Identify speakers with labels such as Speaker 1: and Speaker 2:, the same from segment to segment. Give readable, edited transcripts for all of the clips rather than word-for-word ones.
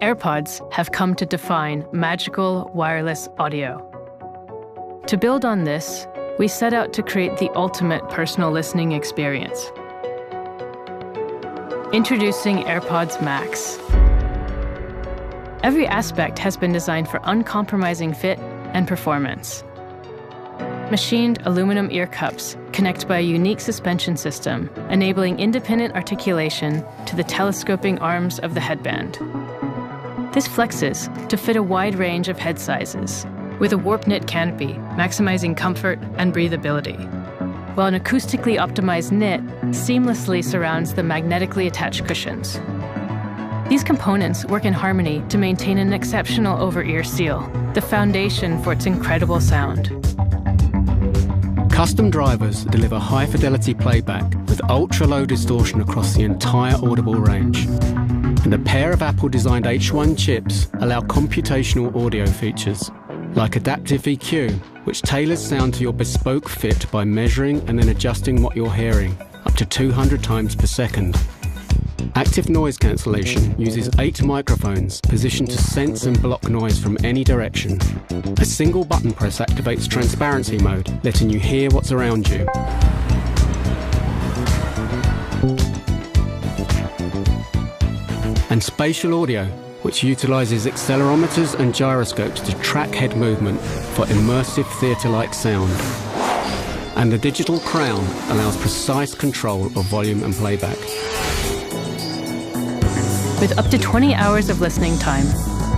Speaker 1: AirPods have come to define magical wireless audio. To build on this, we set out to create the ultimate personal listening experience. Introducing AirPods Max. Every aspect has been designed for uncompromising fit and performance. Machined aluminum ear cups connect by a unique suspension system, enabling independent articulation to the telescoping arms of the headband. This flexes to fit a wide range of head sizes, with a warp-knit canopy maximizing comfort and breathability, while an acoustically optimized knit seamlessly surrounds the magnetically attached cushions. These components work in harmony to maintain an exceptional over-ear seal, the foundation for its incredible sound.
Speaker 2: Custom drivers deliver high-fidelity playback with ultra-low distortion across the entire audible range. And a pair of Apple-designed H1 chips allow computational audio features, like adaptive EQ, which tailors sound to your bespoke fit by measuring and then adjusting what you're hearing, up to 200 times per second. Active noise cancellation uses 8 microphones positioned to sense and block noise from any direction. A single button press activates transparency mode, letting you hear what's around you. And spatial audio, which utilizes accelerometers and gyroscopes to track head movement for immersive theatre-like sound. And the digital crown allows precise control of volume and playback.
Speaker 1: With up to 20 hours of listening time,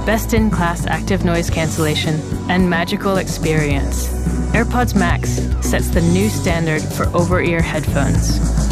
Speaker 1: best-in-class active noise cancellation, and magical experience, AirPods Max sets the new standard for over-ear headphones.